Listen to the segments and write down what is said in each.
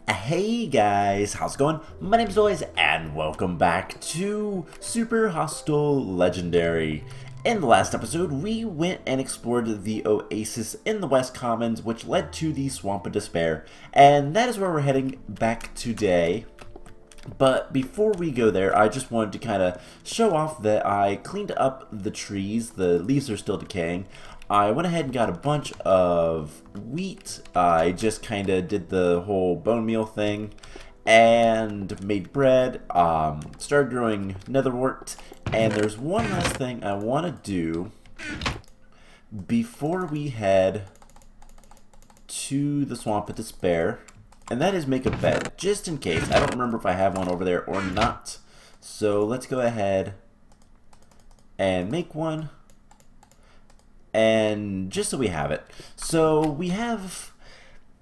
Hey guys, how's it going? My name is Noise, and welcome back to Super Hostile Legendary. In the last episode, we went and explored the oasis in the West Commons, which led to the Swamp of Despair, and that is where we're heading back today. But before we go there, I just wanted to kind of show off that I cleaned up the trees. The leaves are still decaying. I went ahead and got a bunch of wheat. I just kind of did the whole bone meal thing and made bread. Started growing netherwort. And there's one last thing I want to do before we head to the Swamp of Despair. And that is make a bed, just in case. I don't remember if I have one over there or not. So let's go ahead and make one. And just so we have it. So we have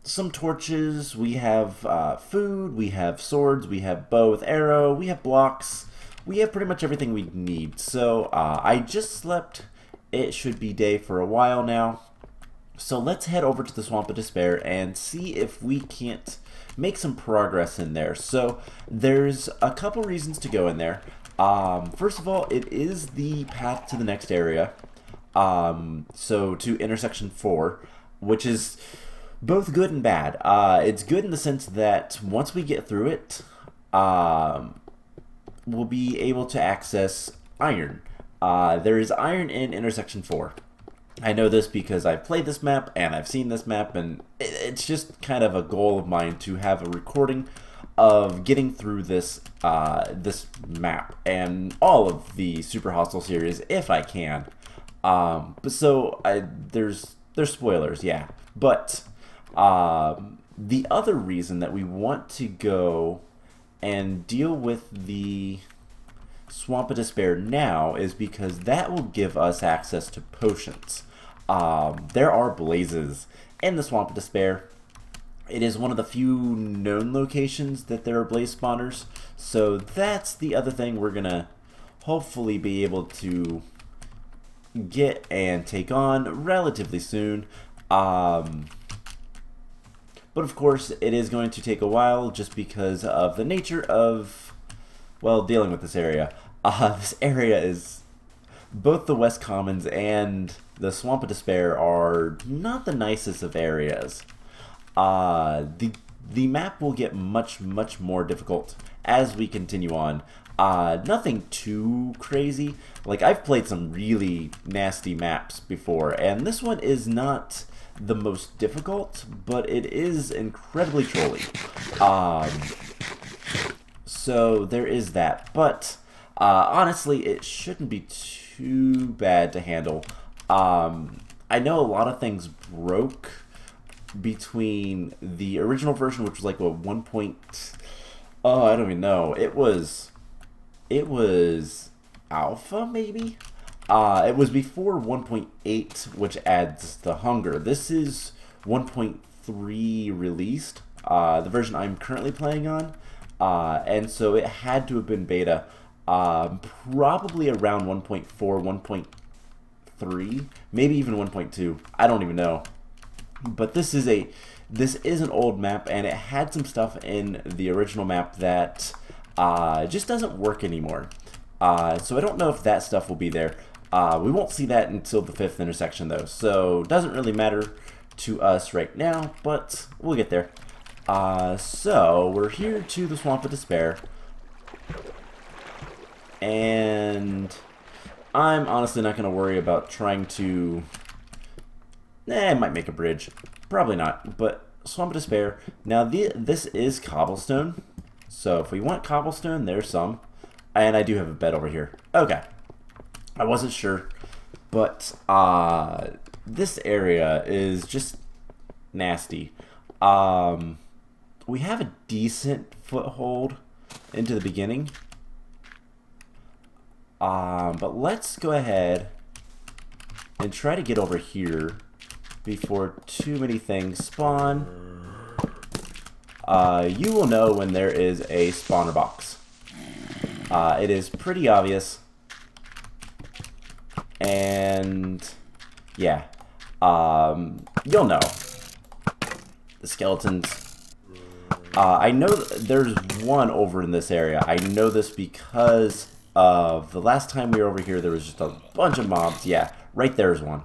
some torches, we have food, we have swords, we have bow with arrow, we have blocks. We have pretty much everything we need. So I just slept. It should be day for a while now. So let's head over to the Swamp of Despair and see if we can't make some progress in there. So there's a couple reasons to go in there. First of all, it is the path to the next area. So to intersection 4, which is both good and bad. It's good in the sense that once we get through it, we'll be able to access iron. There is iron in intersection 4. I know this because I've played this map and I've seen this map, and it's just kind of a goal of mine to have a recording of getting through this this map and all of the Super Hostile series if I can. But so there's spoilers, yeah. But the other reason that we want to go and deal with the Swamp of Despair now is because that will give us access to potions. There are blazes in the Swamp of Despair. It is one of the few known locations that there are blaze spawners. So that's the other thing we're gonna hopefully be able to get and take on relatively soon. But of course it is going to take a while just because of the nature of, well, dealing with this area. This area is, both the West Commons and the Swamp of Despair are not the nicest of areas. The map will get much more difficult as we continue on. Nothing too crazy. Like, I've played some really nasty maps before, and this one is not the most difficult, but it is incredibly trolly. So there is that. But honestly, it shouldn't be too bad to handle. I know a lot of things broke between the original version, which was like a 1. Oh, I don't even know. It was alpha, maybe? It was before 1.8, which adds the hunger. This is 1.3 released, the version I'm currently playing on. And so it had to have been beta, probably around 1.4, 1.3, maybe even 1.2. I don't even know. But this is an old map, and it had some stuff in the original map that just doesn't work anymore. So I don't know if that stuff will be there. We won't see that until the 5th intersection, though, so it doesn't really matter to us right now, but we'll get there. So we're here to the Swamp of Despair, and I'm honestly not going to worry about trying to... I might make a bridge. Probably not, but Swamp of Despair. Now, this is cobblestone, so if we want cobblestone, there's some. And I do have a bed over here. Okay. I wasn't sure, but this area is just nasty. We have a decent foothold into the beginning. But let's go ahead and try to get over here before too many things spawn. You will know when there is a spawner box. It is pretty obvious. And yeah, you'll know. The skeletons I know there's one over in this area. I know this because of the last time we were over here, there was just a bunch of mobs. Yeah, right there's one.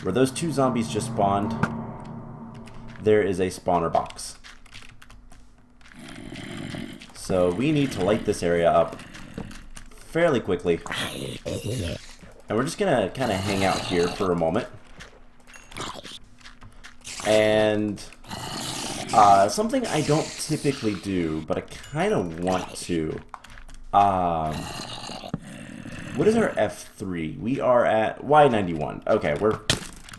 Where those two zombies just spawned, there is a spawner box. So we need to light this area up fairly quickly. And we're just going to kind of hang out here for a moment. And something I don't typically do, but I kind of want to. What is our F3? We are at Y91. Okay, we're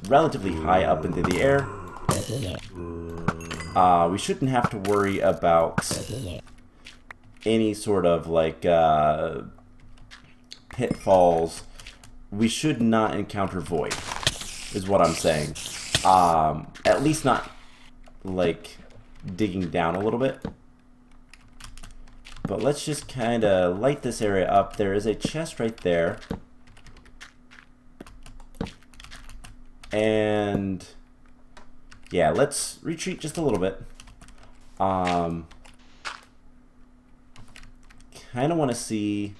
relatively high up into the air. We shouldn't have to worry about any sort of like pitfalls. We should not encounter void, is what I'm saying. At least not like digging down a little bit. But let's just kind of light this area up. There is a chest right there. And yeah, let's retreat just a little bit. Kind of want to see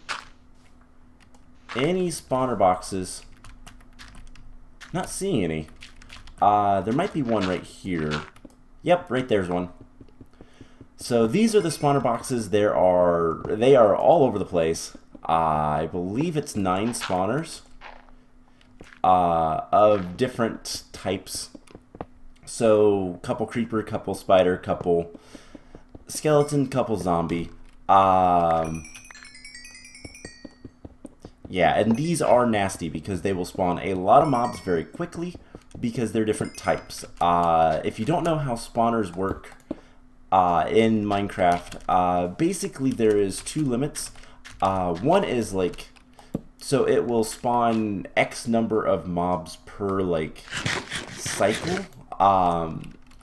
any spawner boxes. Not seeing any. There might be one right here. Yep, right there's one. So these are the spawner boxes. They are all over the place. I believe it's 9 spawners of different types. So couple creeper, couple spider, couple skeleton, couple zombie. Yeah, and these are nasty because they will spawn a lot of mobs very quickly because they're different types. If you don't know how spawners work in Minecraft, basically there is 2 limits. One is like, so it will spawn X number of mobs per like cycle.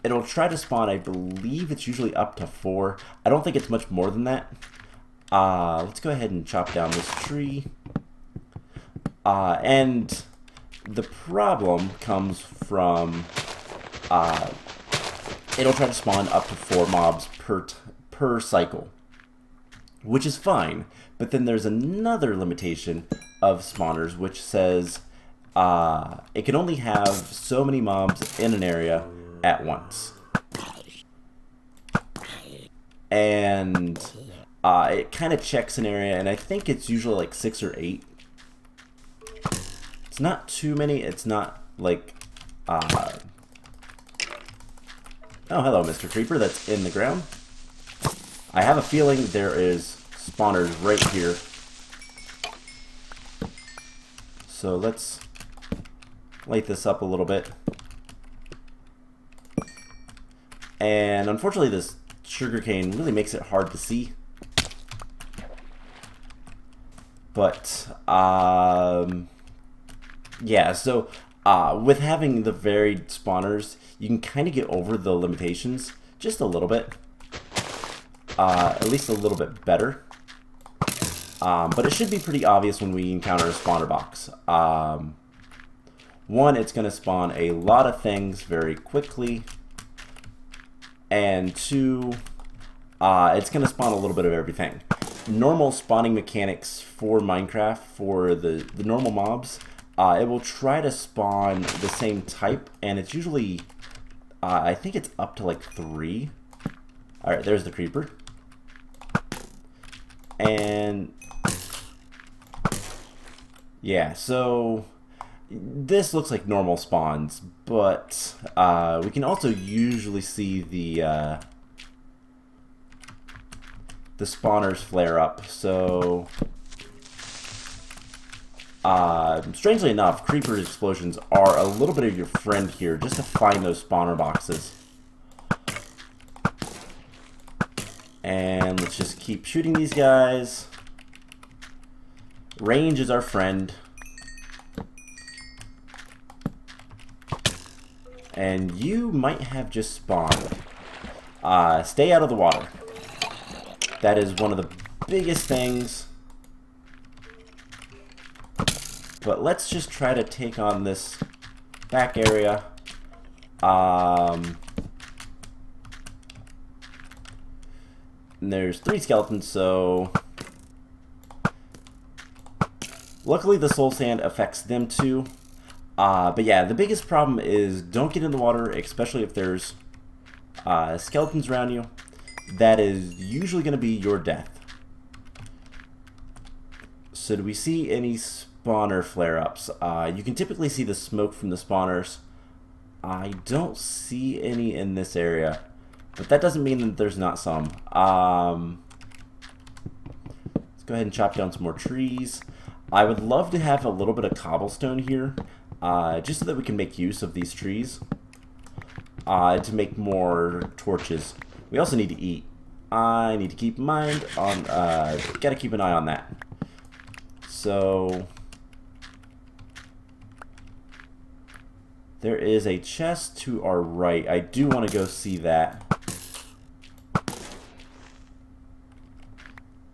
It'll try to spawn, I believe it's usually up to 4. I don't think it's much more than that. Let's go ahead and chop down this tree. And the problem comes from it'll try to spawn up to 4 mobs per cycle, which is fine. But then there's another limitation of spawners, which says it can only have so many mobs in an area at once. And it kind of checks an area, and I think it's usually like 6 or 8. It's not too many. It's not like... Oh, hello, Mr. Creeper. That's in the ground. I have a feeling there is spawners right here. So let's light this up a little bit. And unfortunately, this sugarcane really makes it hard to see. But, yeah, so with having the varied spawners, you can kind of get over the limitations just a little bit. At least a little bit better. But it should be pretty obvious when we encounter a spawner box. One, it's going to spawn a lot of things very quickly. And 2, it's going to spawn a little bit of everything. Normal spawning mechanics for Minecraft, for the normal mobs, it will try to spawn the same type, and it's usually, I think it's up to like 3. Alright, there's the creeper. And yeah, so this looks like normal spawns, but we can also usually see the spawners flare up. So strangely enough, creeper explosions are a little bit of your friend here, just to find those spawner boxes. And let's just keep shooting these guys. Range is our friend. And you might have just spawned. Stay out of the water. That is one of the biggest things. But let's just try to take on this back area. And there's 3 skeletons, so... Luckily the soul sand affects them too. But yeah, the biggest problem is don't get in the water, especially if there's skeletons around you. That is usually going to be your death. So do we see any spawner flare-ups? You can typically see the smoke from the spawners. I don't see any in this area, but that doesn't mean that there's not some. Let's go ahead and chop down some more trees. I would love to have a little bit of cobblestone here, just so that we can make use of these trees to make more torches. We also need to eat. I need to keep in mind on, gotta keep an eye on that. So, there is a chest to our right. I do want to go see that.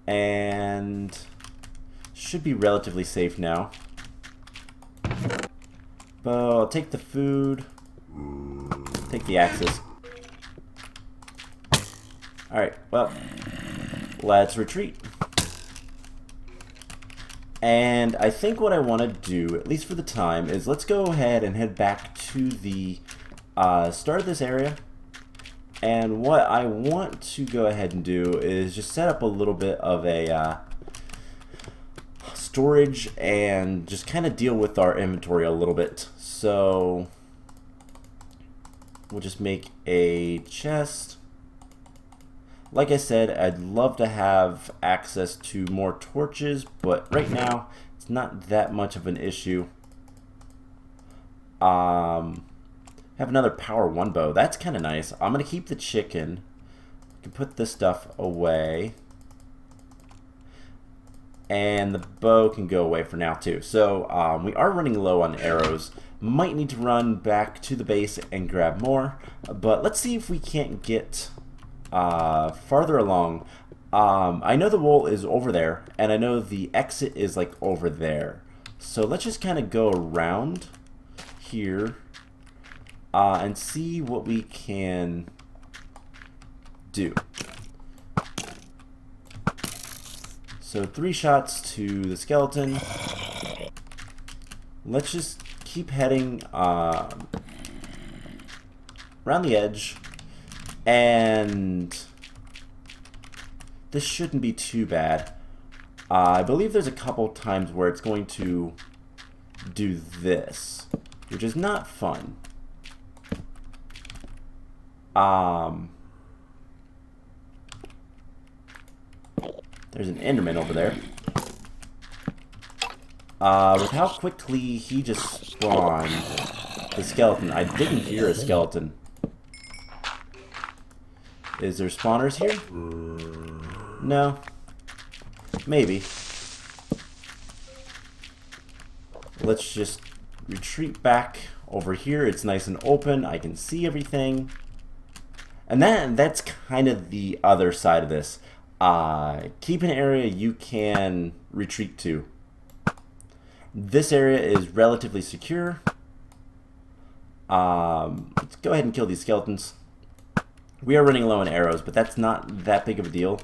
And should be relatively safe now. But I'll take the food. Take the axes. Alright, well, let's retreat. And I think what I want to do, at least for the time, is let's go ahead and head back to the start of this area. And what I want to go ahead and do is just set up a little bit of a storage and just kind of deal with our inventory a little bit. So we'll just make a chest. Like I said, I'd love to have access to more torches, but right now it's not that much of an issue. Have another power 1 bow. That's kind of nice. I'm going to keep the chicken. I can put this stuff away. And the bow can go away for now too. So we are running low on arrows. Might need to run back to the base and grab more. But let's see if we can't get farther along. I know the wool is over there, and I know the exit is like over there. So let's just kind of go around here and see what we can do. So 3 shots to the skeleton. Let's just keep heading around the edge. And this shouldn't be too bad. I believe there's a couple times where it's going to do this, which is not fun. There's an Enderman over there. With how quickly he just spawned the skeleton, I didn't hear a skeleton. Is there spawners here? No. Maybe. Let's just retreat back over here. It's nice and open. I can see everything. And that's kind of the other side of this. Keep an area you can retreat to. This area is relatively secure. Let's go ahead and kill these skeletons. We are running low on arrows, but that's not that big of a deal.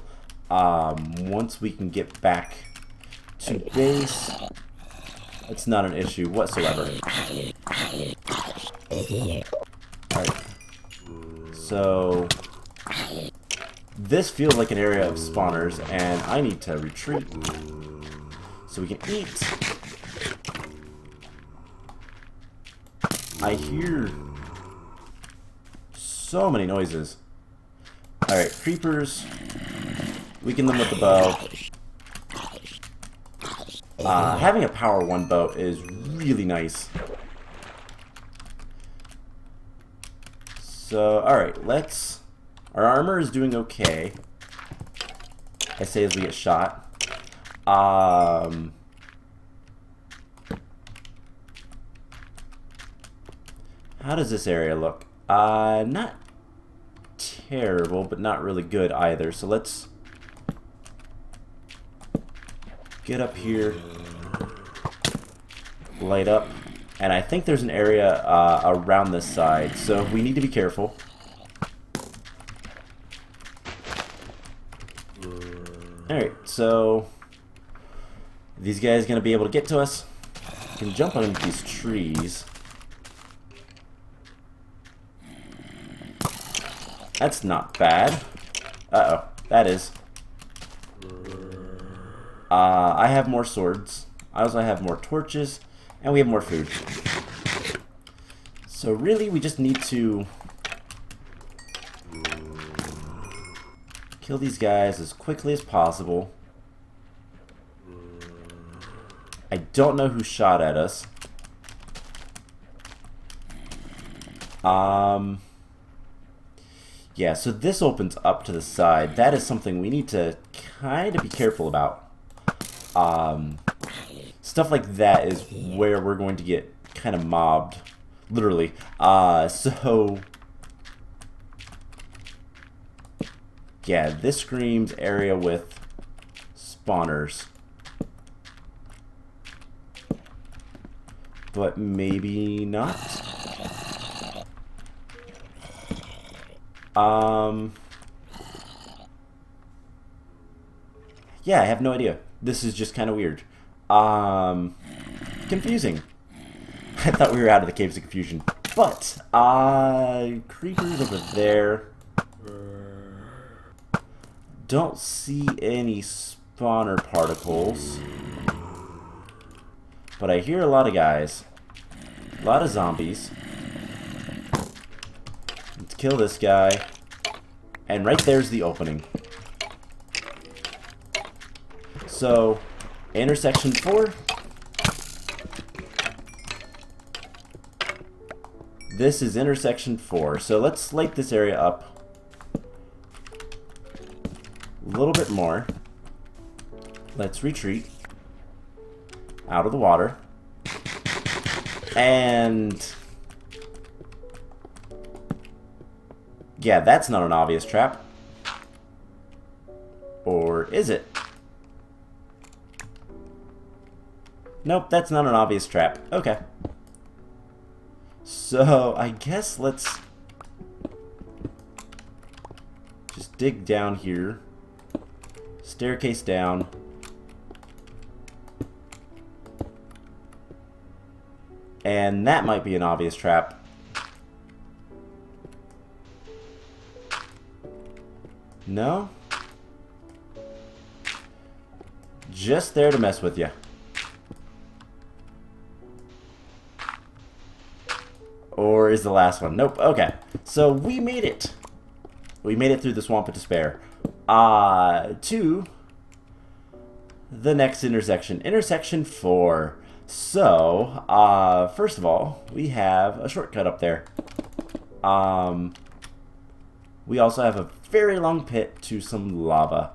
Once we can get back to base, it's not an issue whatsoever. Alright. So, this feels like an area of spawners, and I need to retreat so we can eat. I hear so many noises. Alright, creepers. Weaken them with the bow. Having a power 1 bow is really nice. So, alright, let's... Our armor is doing okay. I say as we get shot. How does this area look? Not terrible, but not really good either. So let's get up here, light up, and I think there's an area around this side, so we need to be careful. Alright, so these guys going to be able to get to us. Can jump underneath these trees. That's not bad. Uh-oh, that is. I have more swords. I also have more torches, and we have more food. So really, we just need to kill these guys as quickly as possible. I don't know who shot at us. Yeah, so this opens up to the side. That is something we need to kind of be careful about. Stuff like that is where we're going to get kind of mobbed. Literally. So yeah, this screams area with spawners. But maybe not. Yeah, I have no idea. This is just kind of weird. Confusing. I thought we were out of the Caves of Confusion. But, creepers over there. Don't see any spawner particles. But I hear a lot of guys. A lot of zombies. Let's kill this guy. And right there's the opening. So, intersection 4. This is intersection 4. So let's light this area up a little bit more. Let's retreat out of the water. And yeah, that's not an obvious trap. Or is it? Nope, that's not an obvious trap. Okay. So, I guess let's just dig down here. Staircase down. And that might be an obvious trap. No? Just there to mess with you. Or is the last one? Nope. Okay. So we made it. We made it through the Swamp of Despair. To the next intersection. Intersection 4. So, first of all, we have a shortcut up there. We also have a very long pit to some lava.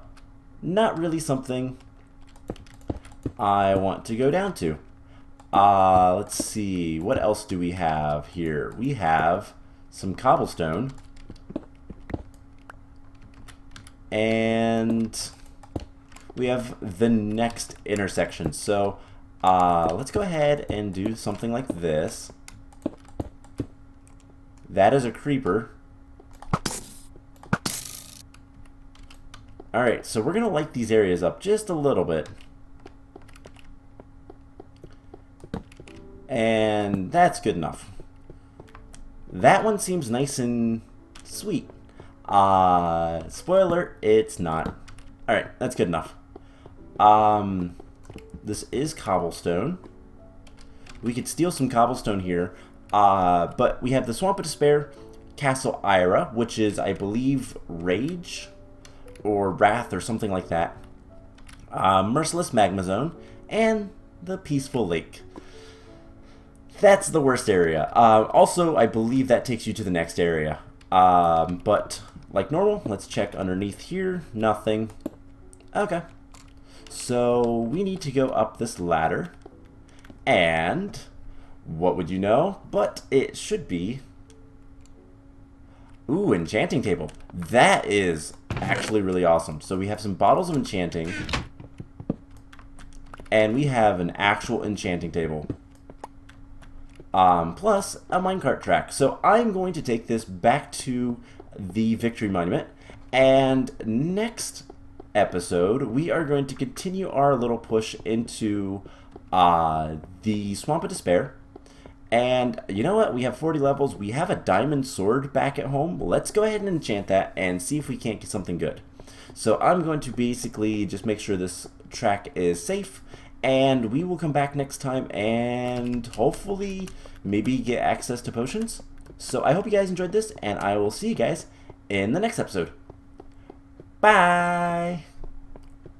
Not really something I want to go down to. Let's see. What else do we have here? We have some cobblestone. And we have the next intersection. So, let's go ahead and do something like this. That is a creeper. Alright, so we're going to light these areas up just a little bit. And that's good enough. That one seems nice and sweet. Spoiler alert, it's not. Alright, that's good enough. This is cobblestone. We could steal some cobblestone here. But we have the Swamp of Despair, Castle Ira, which is, I believe, Rage or Wrath or something like that. Merciless Magma Zone, and the Peaceful Lake. That's the worst area. Also, I believe that takes you to the next area. But, like normal, let's check underneath here. Nothing. Okay. So, we need to go up this ladder. And, what would you know? But it should be... Ooh, enchanting table. That is actually really awesome. So, we have some bottles of enchanting. And we have an actual enchanting table. Plus a minecart track. So I'm going to take this back to the Victory Monument, and next episode, we are going to continue our little push into the Swamp of Despair. And you know what? We have 40 levels. We have a diamond sword back at home. Let's go ahead and enchant that and see if we can't get something good. So I'm going to basically just make sure this track is safe. And we will come back next time and hopefully maybe get access to potions. So I hope you guys enjoyed this, and I will see you guys in the next episode. Bye!